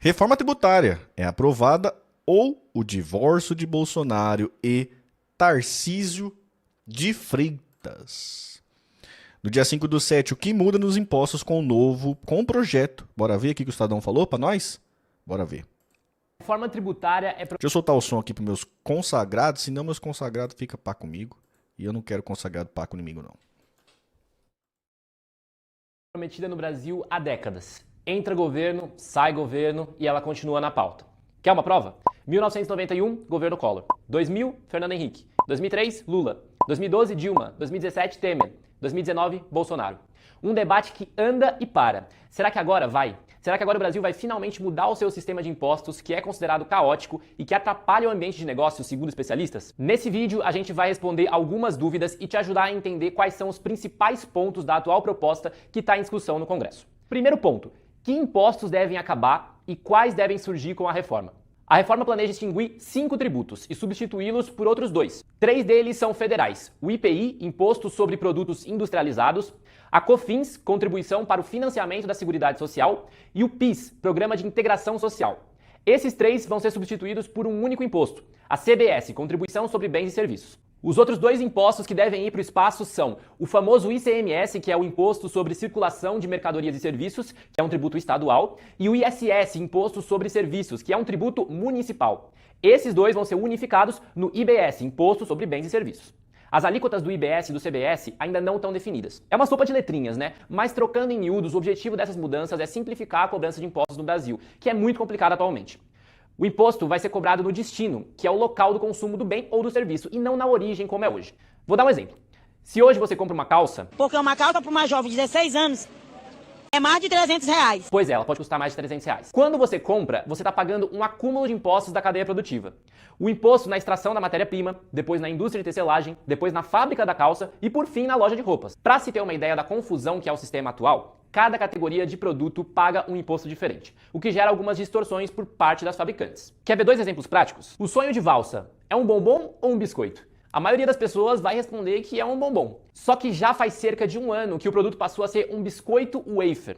Reforma tributária é aprovada ou o divórcio de Bolsonaro e Tarcísio de Freitas. No dia 5/7, o que muda nos impostos com o projeto? Bora ver aqui o que o Estadão falou pra nós? Bora ver. Reforma tributária é... Deixa eu soltar o som aqui pros meus consagrados, senão meus consagrados ficam pá comigo. E eu não quero consagrado pá comigo, não. Prometida no Brasil há décadas. Entra governo, sai governo e ela continua na pauta. Quer uma prova? 1991, governo Collor. 2000, Fernando Henrique. 2003, Lula. 2012, Dilma. 2017, Temer. 2019, Bolsonaro. Um debate que anda e para. Será que agora vai? Será que agora o Brasil vai finalmente mudar o seu sistema de impostos, que é considerado caótico e que atrapalha o ambiente de negócios, segundo especialistas? Nesse vídeo, a gente vai responder algumas dúvidas e te ajudar a entender quais são os principais pontos da atual proposta que está em discussão no Congresso. Primeiro ponto, que impostos devem acabar e quais devem surgir com a reforma? A reforma planeja extinguir 5 tributos e substituí-los por outros 2. 3 deles são federais: o IPI, Imposto sobre Produtos Industrializados, a COFINS, Contribuição para o Financiamento da Seguridade Social, e o PIS, Programa de Integração Social. Esses 3 vão ser substituídos por um único imposto, a CBS, Contribuição sobre Bens e Serviços. Os outros 2 impostos que devem ir para o espaço são o famoso ICMS, que é o Imposto sobre Circulação de Mercadorias e Serviços, que é um tributo estadual, e o ISS, Imposto sobre Serviços, que é um tributo municipal. Esses 2 vão ser unificados no IBS, Imposto sobre Bens e Serviços. As alíquotas do IBS e do CBS ainda não estão definidas. É uma sopa de letrinhas, né? Mas trocando em miúdos, o objetivo dessas mudanças é simplificar a cobrança de impostos no Brasil, que é muito complicado atualmente. O imposto vai ser cobrado no destino, que é o local do consumo do bem ou do serviço, e não na origem, como é hoje. Vou dar um exemplo. Se hoje você compra uma calça... Porque uma calça para uma jovem de 16 anos é mais de R$300. Pois é, ela pode custar mais de R$300. Quando você compra, você está pagando um acúmulo de impostos da cadeia produtiva. O imposto na extração da matéria-prima, depois na indústria de tecelagem, depois na fábrica da calça e por fim na loja de roupas. Para se ter uma ideia da confusão que é o sistema atual, cada categoria de produto paga um imposto diferente, o que gera algumas distorções por parte das fabricantes. Quer ver 2 exemplos práticos? O sonho de valsa é um bombom ou um biscoito? A maioria das pessoas vai responder que é um bombom. Só que já faz cerca de 1 ano que o produto passou a ser um biscoito wafer.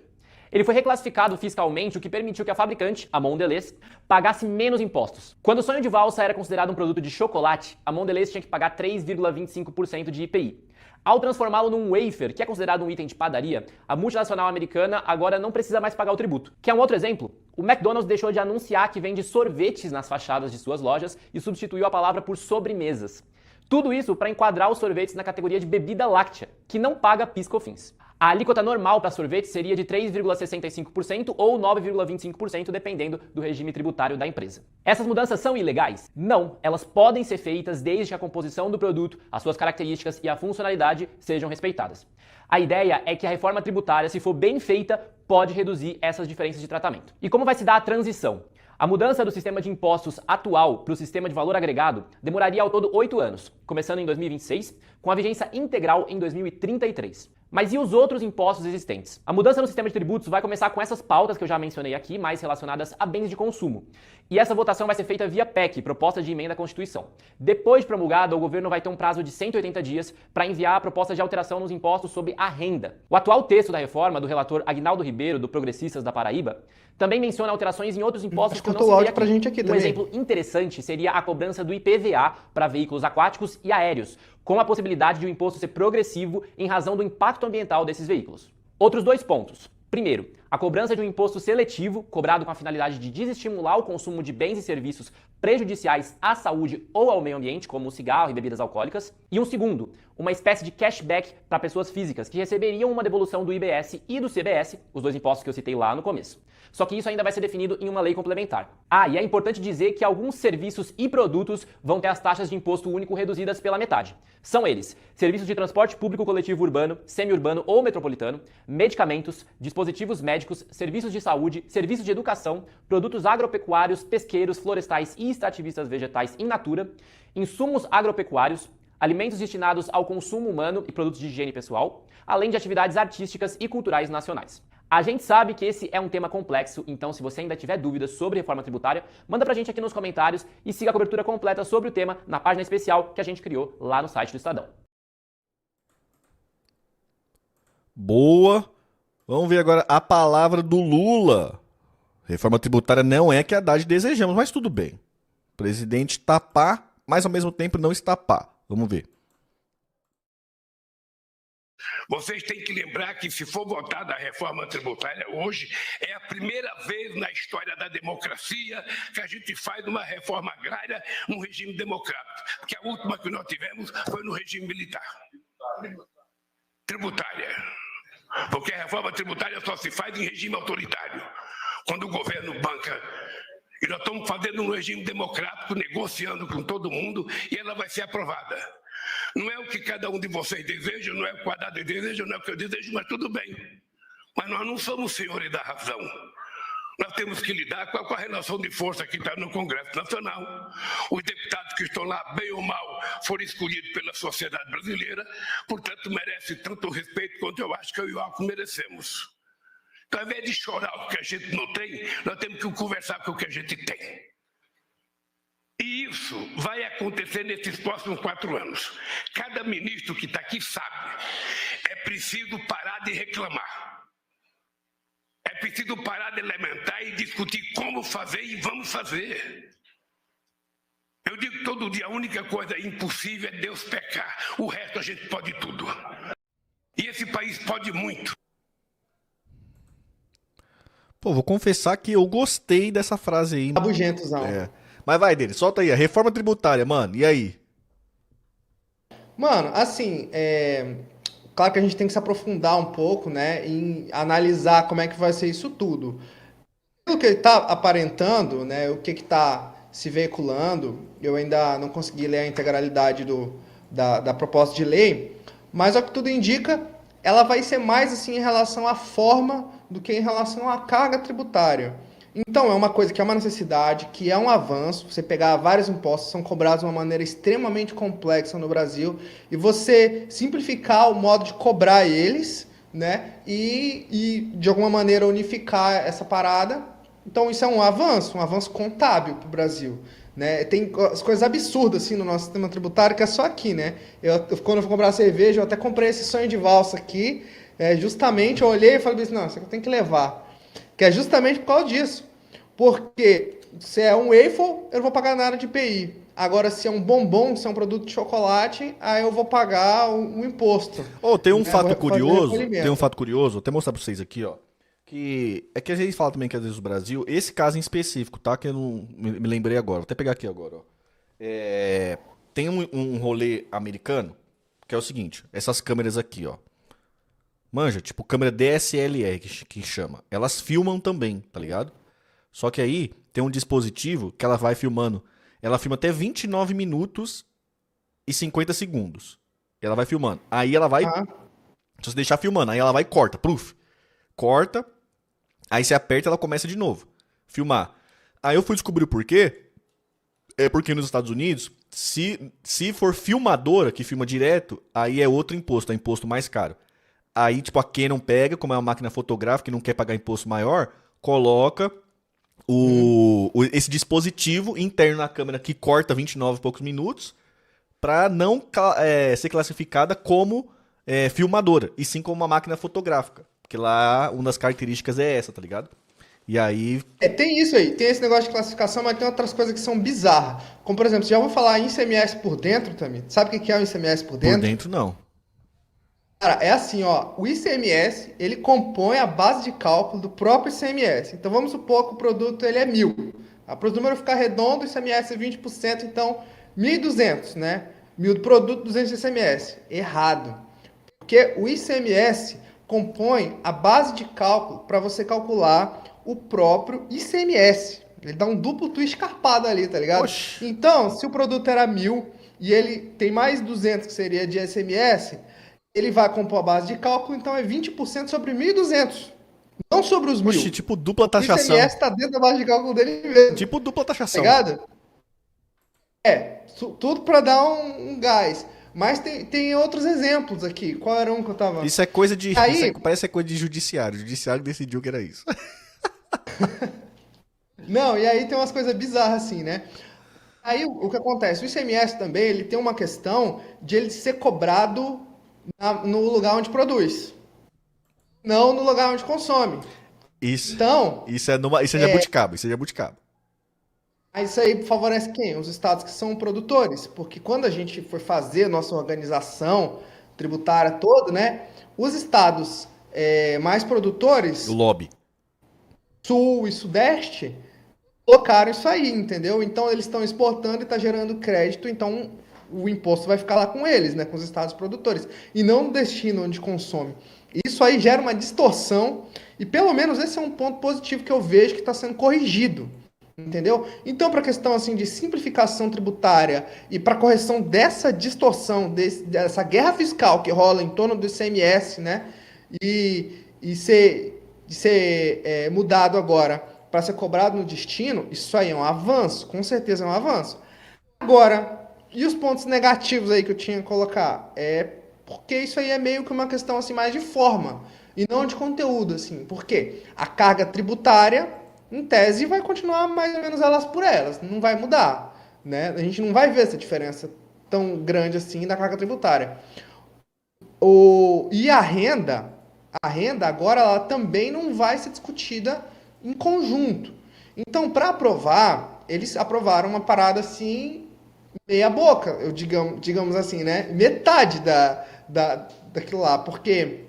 Ele foi reclassificado fiscalmente, o que permitiu que a fabricante, a Mondelez, pagasse menos impostos. Quando o sonho de valsa era considerado um produto de chocolate, a Mondelez tinha que pagar 3,25% de IPI. Ao transformá-lo num wafer, que é considerado um item de padaria, a multinacional americana agora não precisa mais pagar o tributo. Quer um outro exemplo? O McDonald's deixou de anunciar que vende sorvetes nas fachadas de suas lojas e substituiu a palavra por sobremesas. Tudo isso para enquadrar os sorvetes na categoria de bebida láctea, que não paga PIS/COFINS. A alíquota normal para sorvete seria de 3,65% ou 9,25%, dependendo do regime tributário da empresa. Essas mudanças são ilegais? Não, elas podem ser feitas desde que a composição do produto, as suas características e a funcionalidade sejam respeitadas. A ideia é que a reforma tributária, se for bem feita, pode reduzir essas diferenças de tratamento. E como vai se dar a transição? A mudança do sistema de impostos atual para o sistema de valor agregado demoraria ao todo 8 anos, começando em 2026, com a vigência integral em 2033. Mas e os outros impostos existentes? A mudança no sistema de tributos vai começar com essas pautas que eu já mencionei aqui, mais relacionadas a bens de consumo. E essa votação vai ser feita via PEC, proposta de emenda à Constituição. Depois de promulgada, o governo vai ter um prazo de 180 dias para enviar a proposta de alteração nos impostos sobre a renda. O atual texto da reforma, do relator Aguinaldo Ribeiro, do Progressistas da Paraíba, também menciona alterações em outros impostos que eu não citei aqui. Pra gente aqui Um exemplo interessante seria a cobrança do IPVA para veículos aquáticos e aéreos, com a possibilidade de o imposto ser progressivo em razão do impacto ambiental desses veículos. Outros 2 pontos. Primeiro, a cobrança de um imposto seletivo, cobrado com a finalidade de desestimular o consumo de bens e serviços prejudiciais à saúde ou ao meio ambiente, como o cigarro e bebidas alcoólicas. E um segundo, uma espécie de cashback para pessoas físicas que receberiam uma devolução do IBS e do CBS, os 2 impostos que eu citei lá no começo. Só que isso ainda vai ser definido em uma lei complementar. E é importante dizer que alguns serviços e produtos vão ter as taxas de imposto único reduzidas pela metade. São eles: serviços de transporte público coletivo urbano, semi-urbano ou metropolitano, medicamentos, dispositivos médicos, serviços de saúde, serviços de educação, produtos agropecuários, pesqueiros, florestais e extrativistas vegetais in natura, insumos agropecuários, alimentos destinados ao consumo humano e produtos de higiene pessoal, além de atividades artísticas e culturais nacionais. A gente sabe que esse é um tema complexo, então se você ainda tiver dúvidas sobre reforma tributária, manda pra gente aqui nos comentários e siga a cobertura completa sobre o tema na página especial que a gente criou lá no site do Estadão. Boa! Vamos ver agora a palavra do Lula. Reforma tributária não é que a Haddad desejamos, mas tudo bem. Presidente tapar, mas ao mesmo tempo não estapar. Vamos ver. Vocês têm que lembrar que, se for votada a reforma tributária hoje, é a primeira vez na história da democracia que a gente faz uma reforma agrária num regime democrático. Porque a última que nós tivemos foi no regime militar. Tributária. Porque a reforma tributária só se faz em regime autoritário, quando o governo banca. E nós estamos fazendo um regime democrático, negociando com todo mundo, e ela vai ser aprovada. Não é o que cada um de vocês deseja, não é o que o Haddad deseja, não é o que eu desejo, mas tudo bem. Mas nós não somos senhores da razão. Nós temos que lidar com a relação de força que está no Congresso Nacional. Os deputados que estão lá, bem ou mal, foram escolhidos pela sociedade brasileira, portanto, merecem tanto respeito quanto eu acho que eu e o Alckmin merecemos. Então, ao invés de chorar o que a gente não tem, nós temos que conversar com o que a gente tem. E isso vai acontecer nesses próximos 4 anos. Cada ministro que está aqui sabe, é preciso parar de reclamar. É preciso parar de lamentar e discutir como fazer e vamos fazer. Eu digo todo dia, a única coisa impossível é Deus pecar. O resto a gente pode tudo. E esse país pode muito. Pô, vou confessar que eu gostei dessa frase aí. Rabugentozão. Mas vai dele, solta aí. A reforma tributária, mano, e aí? Mano, assim, claro que a gente tem que se aprofundar um pouco, né, em analisar como é que vai ser isso tudo. O que ele tá aparentando, né, o que tá se veiculando, eu ainda não consegui ler a integralidade da proposta de lei, mas ao que tudo indica, ela vai ser mais assim em relação à forma do que em relação à carga tributária. Então, é uma coisa que é uma necessidade, que é um avanço. Você pegar vários impostos, são cobrados de uma maneira extremamente complexa no Brasil, e você simplificar o modo de cobrar eles, né? E de alguma maneira unificar essa parada. Então, isso é um avanço contábil para o Brasil. Né? Tem as coisas absurdas assim no nosso sistema tributário, que é só aqui, né? Quando eu fui comprar cerveja, eu até comprei esse sonho de valsa aqui. Justamente eu olhei e falei assim, não, isso aqui eu tenho que levar. Que é justamente por causa disso. Porque se é um waffle, eu não vou pagar nada de IPI. Agora, se é um bombom, se é um produto de chocolate, aí eu vou pagar um imposto. Tem um fato curioso, vou até mostrar pra vocês aqui, ó. Que é que a gente fala também que às vezes o Brasil, esse caso em específico, tá? Que eu não me lembrei agora, vou até pegar aqui agora, ó. Tem um rolê americano, que é o seguinte, essas câmeras aqui, ó. Manja, tipo câmera DSLR que chama. Elas filmam também, tá ligado? Só que aí tem um dispositivo que ela vai filmando. Ela filma até 29 minutos e 50 segundos. Ela vai filmando. Aí ela vai... Se você deixar filmando, aí ela vai e corta. Pluf. Corta. Aí você aperta e ela começa de novo. Filmar. Aí eu fui descobrir o porquê. É porque nos Estados Unidos, se for filmadora, que filma direto, aí é outro imposto. É imposto mais caro. Aí, tipo, a Canon pega, como é uma máquina fotográfica e não quer pagar imposto maior, coloca esse dispositivo interno na câmera que corta 29 e poucos minutos para não ser classificada como filmadora, e sim como uma máquina fotográfica. Porque lá, uma das características é essa, tá ligado? E aí... tem isso aí, tem esse negócio de classificação, mas tem outras coisas que são bizarras. Como, por exemplo, já vou falar em ICMS por dentro também. Sabe o que é o ICMS por dentro? Por dentro, não. Cara, é assim, ó, o ICMS, ele compõe a base de cálculo do próprio ICMS. Então, vamos supor que o produto ele é 1.000. Para o número ficar redondo, o ICMS é 20%, então 1.200, né? 1.000 do produto, 200 de ICMS. Errado. Porque o ICMS compõe a base de cálculo para você calcular o próprio ICMS. Ele dá um duplo twist carpado ali, tá ligado? Oxi. Então, se o produto era 1.000 e ele tem mais 200 que seria de ICMS... ele vai compor a base de cálculo, então é 20% sobre 1.200. Não sobre os 1.000. Oxi, tipo dupla taxação. O ICMS tá dentro da base de cálculo dele mesmo. Tipo dupla taxação. Tá ligado? Tudo pra dar um gás. Mas tem outros exemplos aqui. Qual era um que eu tava... Isso é coisa de... parece coisa de judiciário. O judiciário decidiu que era isso. Não, e aí tem umas coisas bizarras assim, né? Aí o que acontece? O ICMS também, ele tem uma questão de ele ser cobrado no lugar onde produz, não no lugar onde consome. Isso. Então, Isso é jabuticaba. Isso é jabuticaba. isso aí favorece quem? Os estados que são produtores. Porque quando a gente for fazer a nossa organização tributária toda, né? Os estados mais O produtores, lobby. sul e sudeste, colocaram isso aí, entendeu? Então eles estão exportando e está gerando crédito, então o imposto vai ficar lá com eles, né? Com os estados produtores. E não no destino onde consome. Isso aí gera uma distorção, e pelo menos esse é um ponto positivo que eu vejo que está sendo corrigido. Entendeu? Então, para a questão assim de simplificação tributária e para correção dessa distorção, dessa guerra fiscal que rola em torno do ICMS, né? E ser mudado agora para ser cobrado no destino, isso aí é um avanço, com certeza é um avanço. Agora, e os pontos negativos aí que eu tinha que colocar? Porque isso aí é meio que uma questão assim mais de forma e não de conteúdo, assim. Porque a carga tributária, em tese, vai continuar mais ou menos elas por elas, não vai mudar, né? A gente não vai ver essa diferença tão grande assim da carga tributária. E a renda agora ela também não vai ser discutida em conjunto. Então, para aprovar, eles aprovaram uma parada assim meia boca, digamos assim, né? Metade daquilo lá, porque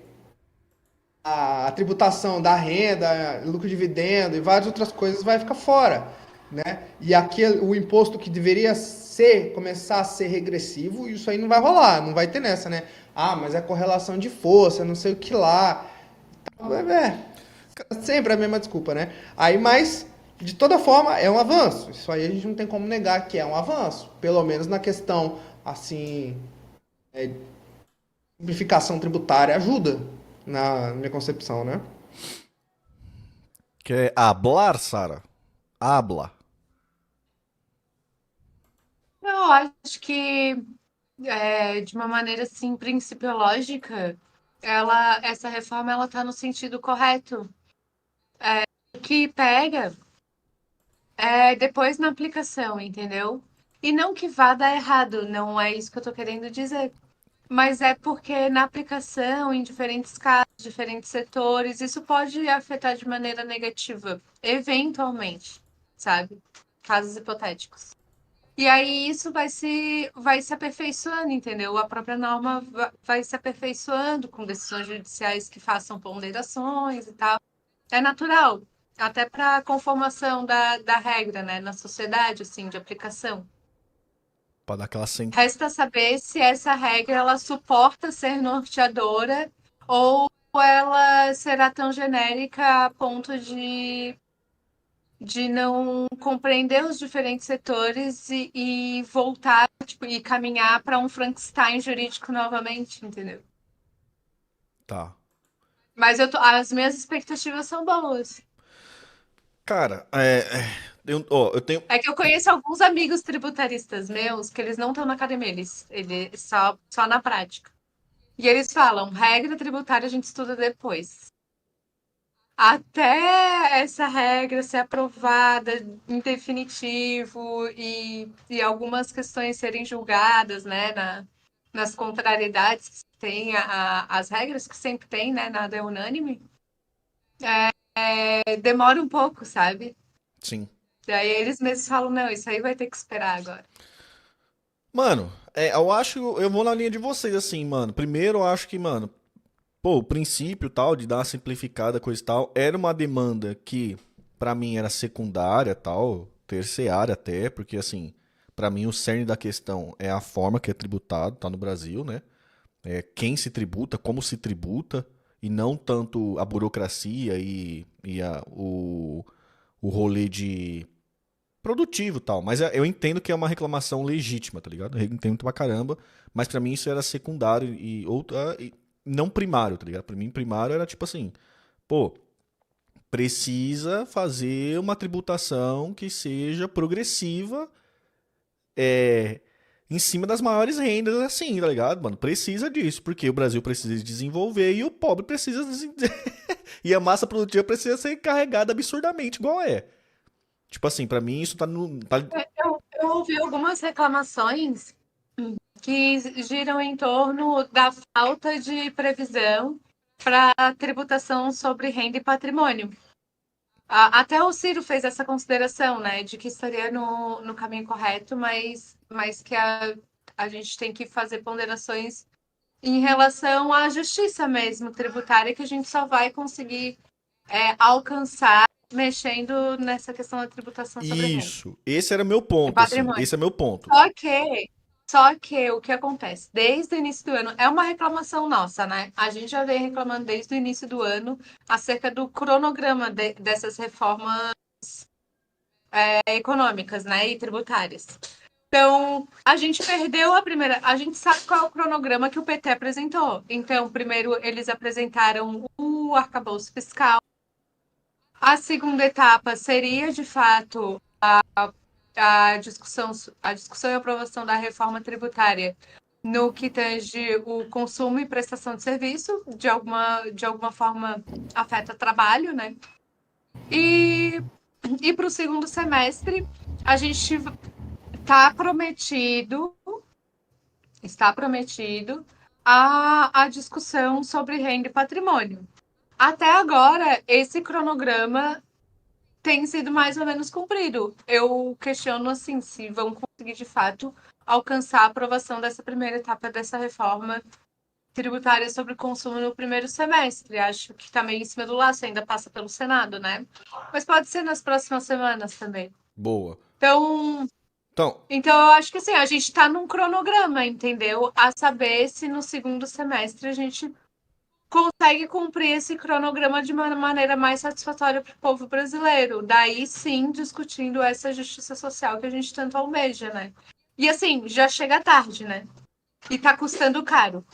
a tributação da renda, lucro dividendo e várias outras coisas vai ficar fora, né? E o imposto que deveria começar a ser regressivo, isso aí não vai rolar, não vai ter nessa, né? Ah, mas é correlação de força, não sei o que lá. Sempre a mesma desculpa, né? Aí, mas, de toda forma, é um avanço. Isso aí a gente não tem como negar que é um avanço. Pelo menos na questão, assim, simplificação tributária ajuda, na minha concepção, né? Quer hablar, Sara? Habla. Eu acho que, de uma maneira assim, principiológica, essa reforma ela está no sentido correto. O que pega é depois na aplicação, entendeu? E não que vá dar errado, não é isso que eu estou querendo dizer. Mas é porque na aplicação, em diferentes casos, diferentes setores, isso pode afetar de maneira negativa, eventualmente, sabe? Casos hipotéticos. E aí isso vai se aperfeiçoando, entendeu? A própria norma vai se aperfeiçoando com decisões judiciais que façam ponderações e tal. É natural, até para a conformação da regra, né, na sociedade, assim, de aplicação. Pra dar aquela sem... Resta saber se essa regra ela suporta ser norteadora ou ela será tão genérica a ponto de não compreender os diferentes setores e voltar, tipo, e caminhar para um Frankenstein jurídico novamente, entendeu? Tá. Mas as minhas expectativas são boas. Cara, eu tenho... É que eu conheço alguns amigos tributaristas meus que eles não estão na academia, eles só na prática. E eles falam, regra tributária a gente estuda depois. Até essa regra ser aprovada em definitivo e algumas questões serem julgadas, né, nas contrariedades que tem as regras que sempre tem, né, nada é unânime, demora um pouco, sabe? Sim. Daí eles mesmos falam, não, isso aí vai ter que esperar agora. Mano, eu acho... Eu vou na linha de vocês, assim, mano. Primeiro, eu acho que, mano... Pô, o princípio tal, de dar uma simplificada, coisa e tal, era uma demanda que, pra mim, era secundária, tal, terciária até, porque, assim, pra mim o cerne da questão é a forma que é tributado, tá no Brasil, né? É quem se tributa, como se tributa, e não tanto a burocracia o rolê de produtivo e tal. Mas eu entendo que é uma reclamação legítima, tá ligado? Eu entendo pra caramba, mas pra mim isso era secundário e não primário, tá ligado? Pra mim, primário era tipo assim, pô, precisa fazer uma tributação que seja progressiva em cima das maiores rendas, assim, tá ligado, mano? Precisa disso, porque o Brasil precisa desenvolver e o pobre precisa... e a massa produtiva precisa ser carregada absurdamente, igual é. Tipo assim, pra mim isso tá no... Eu ouvi algumas reclamações que giram em torno da falta de previsão para tributação sobre renda e patrimônio. Até o Ciro fez essa consideração, né, de que estaria no caminho correto, mas que a gente tem que fazer ponderações em relação à justiça mesmo tributária, que a gente só vai conseguir alcançar mexendo nessa questão da tributação sobre renda Isso. Esse era meu e ponto, assim. patrimônio. Esse é meu ponto. Só que o que acontece? Desde o início do ano, é uma reclamação nossa, né? A gente já vem reclamando desde o início do ano acerca do cronograma dessas reformas econômicas, né? E tributárias. Então, a gente perdeu a primeira. A gente sabe qual é o cronograma que o PT apresentou. Então, primeiro eles apresentaram o arcabouço fiscal. A segunda etapa seria, de fato, a discussão e aprovação da reforma tributária no que tange o consumo e prestação de serviço, de alguma forma afeta trabalho, né? E para o segundo semestre, a gente está prometido a discussão sobre renda e patrimônio. Até agora, esse cronograma tem sido mais ou menos cumprido. Eu questiono, assim, se vão conseguir, de fato, alcançar a aprovação dessa primeira etapa dessa reforma tributária sobre o consumo no primeiro semestre. Acho que está meio em cima do laço, ainda passa pelo Senado, né? Mas pode ser nas próximas semanas também. Boa. Então, eu acho que assim, a gente está num cronograma, entendeu? A saber se no segundo semestre a gente consegue cumprir esse cronograma de uma maneira mais satisfatória para o povo brasileiro. Daí sim, discutindo essa justiça social que a gente tanto almeja, né? E assim, já chega tarde, né? E tá custando caro.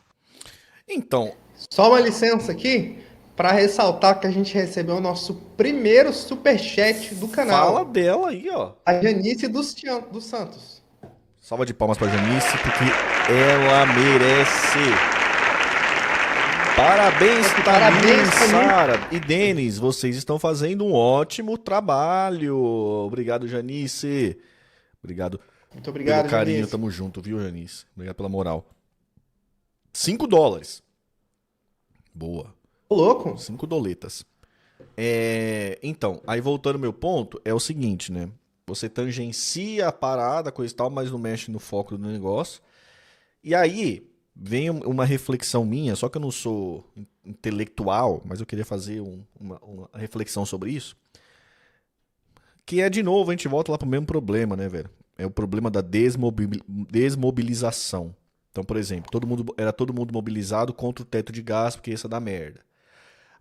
Então, Só uma licença aqui para ressaltar que a gente recebeu o nosso primeiro superchat do canal. fala dela aí, ó. A Janice dos Santos. Salva de palmas pra Janice, porque ela merece. Parabéns, Parabéns, Sara e Denis. Vocês estão fazendo um ótimo trabalho. Obrigado, Janice. Obrigado Muito obrigado, pelo carinho. Janice. Tamo junto, viu, Janice? Obrigado pela moral. $5. Boa. Ô, louco. 5 doletas. Então, aí voltando ao meu ponto, é o seguinte, né? Você tangencia a parada, coisa e tal, mas não mexe no foco do negócio. E aí vem uma reflexão minha, só que eu não sou intelectual, mas eu queria fazer uma reflexão sobre isso. Que é, de novo, a gente volta lá pro mesmo problema, né, velho? É o problema da desmobilização. Então, por exemplo, era todo mundo mobilizado contra o teto de gás, porque isso dá merda.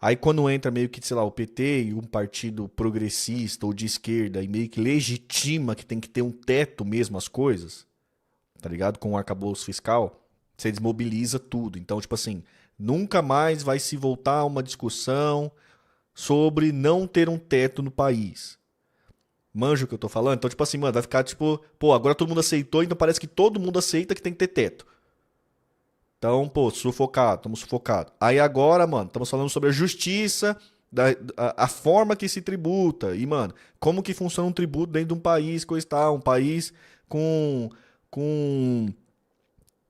Aí quando entra meio que, sei lá, o PT e um partido progressista ou de esquerda e meio que legitima que tem que ter um teto mesmo as coisas, tá ligado? Com o arcabouço fiscal, você desmobiliza tudo. Então, tipo assim, nunca mais vai se voltar a uma discussão sobre não ter um teto no país. Manja o que eu tô falando? Então, tipo assim, mano, vai ficar tipo, pô, agora todo mundo aceitou, então parece que todo mundo aceita que tem que ter teto. Então, pô, estamos sufocados. Aí agora, mano, estamos falando sobre a justiça, a forma que se tributa. E, mano, como que funciona um tributo dentro de um país, coisa e tal. Um país com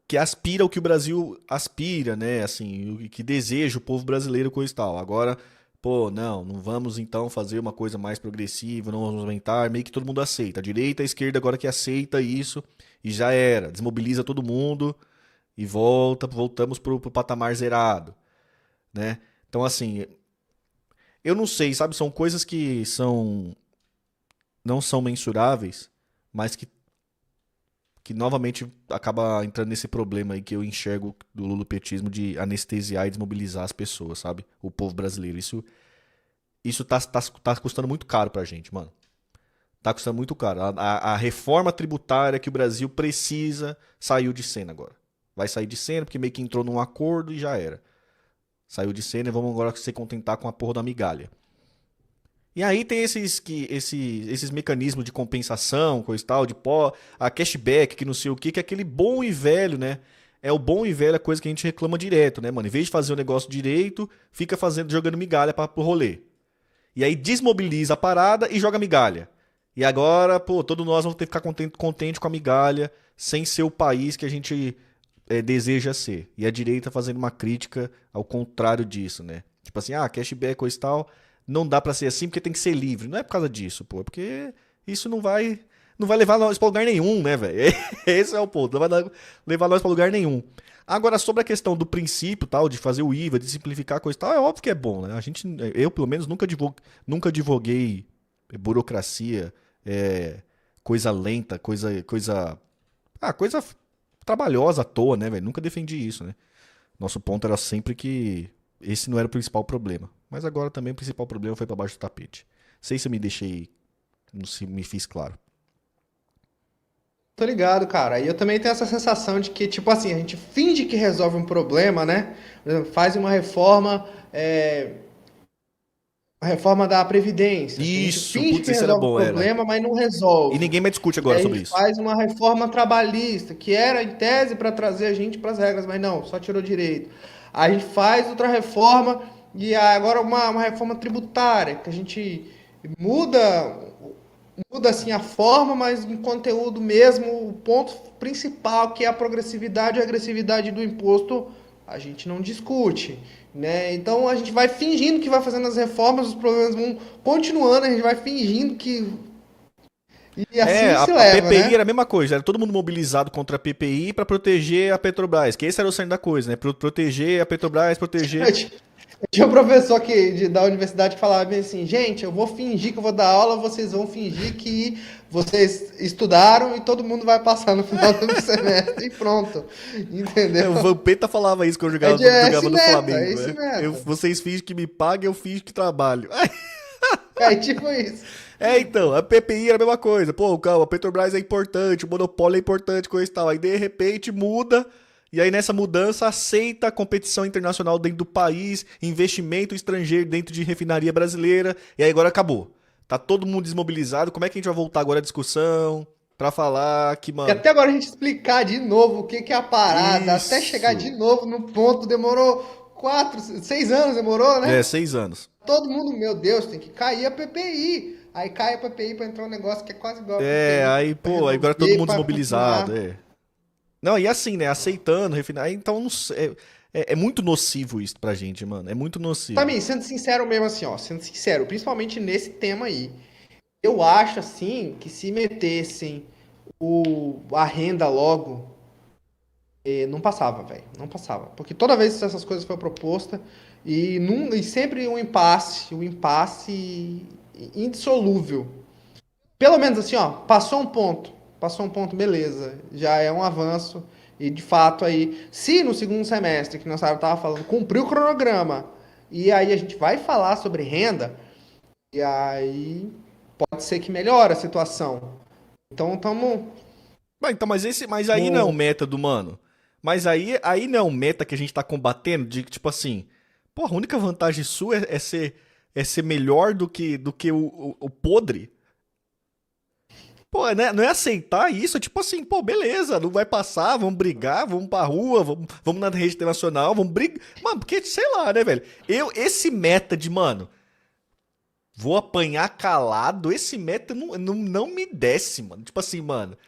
que aspira o que o Brasil aspira, né? Assim, o que deseja o povo brasileiro, coisa e tal. Agora, pô, não vamos então fazer uma coisa mais progressiva, não vamos aumentar. Meio que todo mundo aceita. A direita e a esquerda agora que aceita isso e já era. Desmobiliza todo mundo. E voltamos pro patamar zerado, né? Então, assim, eu não sei, sabe? São coisas que não são mensuráveis, mas que novamente acaba entrando nesse problema aí que eu enxergo do lulopetismo de anestesiar e desmobilizar as pessoas, sabe? O povo brasileiro. Isso tá custando muito caro pra gente, mano. Tá custando muito caro. A reforma tributária que o Brasil precisa saiu de cena agora. Vai sair de cena, porque meio que entrou num acordo e já era. Saiu de cena e vamos agora se contentar com a porra da migalha. E aí tem esses mecanismos de compensação, coisa e tal, a cashback, que não sei o que é aquele bom e velho, né? É o bom e velho, a coisa que a gente reclama direto, né, mano? Em vez de fazer o negócio direito, fica jogando migalha pro rolê. E aí desmobiliza a parada e joga migalha. E agora, pô, todos nós vamos ter que ficar contente com a migalha, sem ser o país que a gente deseja ser. E a direita fazendo uma crítica ao contrário disso, né? Tipo assim, cashback, coisa e tal. não dá pra ser assim porque tem que ser livre. Não é por causa disso, pô. É porque isso não vai levar nós pra lugar nenhum, né, velho? Esse é o ponto. Não vai levar nós pra lugar nenhum. Agora, sobre a questão do princípio, tal, de fazer o IVA, de simplificar a coisa e tal, é óbvio que é bom, né? Eu, pelo menos, nunca advoguei burocracia, coisa lenta, coisa trabalhosa à toa, né, velho? Nunca defendi isso, né? Nosso ponto era sempre que esse não era o principal problema. Mas agora também o principal problema foi pra baixo do tapete. Sei se eu não se me fiz claro. Tô ligado, cara. E eu também tenho essa sensação de que, tipo assim, a gente finge que resolve um problema, né? Por exemplo, faz uma reforma, a reforma da Previdência. A gente Isso, finge putz, que isso era resolve o bom, era. problema, mas não E resolve. ninguém mais discute E agora aí a sobre gente isso. faz uma reforma trabalhista, que era em tese para trazer a gente para as regras, mas não, só tirou direito. A gente faz outra reforma e agora uma reforma tributária, que a gente muda assim a forma, mas em conteúdo mesmo, o ponto principal que é a progressividade e a agressividade do imposto, a gente não discute, né? Então a gente vai fingindo que vai fazendo as reformas, os problemas vão continuando, a gente vai fingindo que e assim A se leva, PPI era né? a mesma coisa, era todo mundo mobilizado contra a PPI pra proteger a Petrobras, que esse era o centro da coisa, né? Proteger a Petrobras, proteger. Tinha um professor da universidade que falava bem assim, gente, eu vou fingir que eu vou dar aula, vocês vão fingir que vocês estudaram e todo mundo vai passar no final do semestre e pronto. Entendeu? O Vampeta falava isso quando eu É jogava esse no meta, é Flamengo, esse né? meta. Vocês fingem que me pagam, eu finjo que trabalho. É tipo isso. Então, a PPI era a mesma coisa. Pô, calma, a Petrobras é importante, o monopólio é importante, coisa e tal. Aí, de repente, muda. E aí, nessa mudança, aceita a competição internacional dentro do país, investimento estrangeiro dentro de refinaria brasileira. E aí, agora acabou. Tá todo mundo desmobilizado. Como é que a gente vai voltar agora à discussão? Pra falar que, E mano. até agora a gente explicar de novo o que que é a parada, até chegar de Isso. novo no ponto, demorou 6 anos, demorou, né? 6 anos. Todo mundo, meu Deus, tem que cair a PPI. Aí cai a PPI para entrar um negócio que é quase igual a PPI Aí, para pô, aí agora todo resolver, mundo para desmobilizado, continuar. Não, e assim, né? Aceitando, refinar. Então, não sei, é muito nocivo isso pra gente, mano. É muito Pra nocivo. mim, sendo sincero mesmo assim, ó, sendo sincero, principalmente nesse tema aí, eu acho assim que se metessem a renda logo, não passava, velho, não passava, porque toda vez que essas coisas foram propostas e sempre um impasse indissolúvel. Pelo menos assim, ó, passou um ponto, beleza, já é um avanço. E de fato aí, se no segundo semestre, que nós tava falando, cumpriu o cronograma, e aí a gente vai falar sobre renda, e aí pode ser que melhore a situação. Então estamos. Mas aí não é o método, mano. Mas aí não é o meta que a gente tá combatendo, de que, tipo assim, pô, a única vantagem sua é ser melhor do que o podre. Pô, né, não é aceitar isso, é tipo assim, pô, beleza, não vai passar, vamos brigar, vamos pra rua, vamos na rede internacional, vamos brigar. Mano, porque, sei lá, né, velho? Esse meta de, mano, vou apanhar calado, esse meta não me desce, mano. Tipo assim, mano.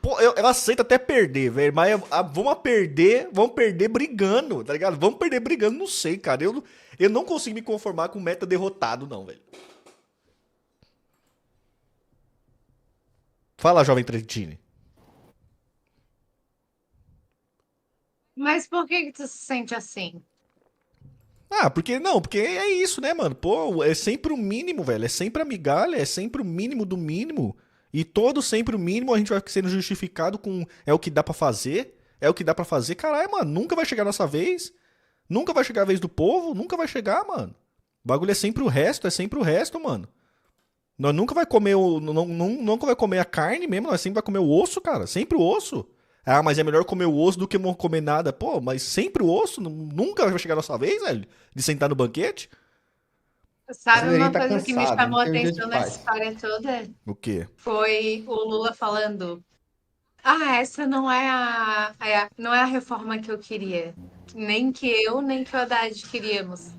Pô, eu aceito até perder, velho, mas vamos perder brigando, tá ligado? Vamos perder brigando, não sei, cara. Eu não consigo me conformar com meta derrotado, não, velho. Fala, jovem Trentini. Mas por que que tu se sente assim? Porque é isso, né, mano? Pô, é sempre o mínimo, velho. É sempre a migalha, é sempre o mínimo do mínimo. E todo sempre o mínimo a gente vai sendo justificado com é o que dá pra fazer. É o que dá pra fazer. Caralho, mano, nunca vai chegar a nossa vez. Nunca vai chegar a vez do povo, nunca vai chegar, mano. O bagulho é sempre o resto, mano. Nós nunca vai comer nunca vai comer a carne mesmo, nós sempre vai comer o osso, cara. Sempre o osso. Ah, mas é melhor comer o osso do que não comer nada. Pô, mas sempre o osso? Nunca vai chegar a nossa vez, velho? De sentar no banquete? O Sabe brasileirinho uma tá coisa que me cansado, não chamou a tem um dia de atenção nessa paz. história toda? O quê? Foi o Lula falando: Ah, essa não é não é a reforma que eu queria. Nem que eu, nem que o Haddad queríamos.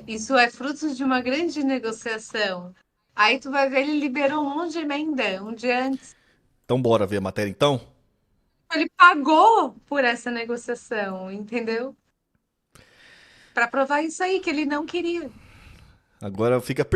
Isso é fruto de uma grande negociação. Aí tu vai ver, ele liberou um monte de emenda um dia antes. Então bora ver a matéria então? Ele pagou por essa negociação, entendeu? Para provar isso aí, que ele não queria. Agora fica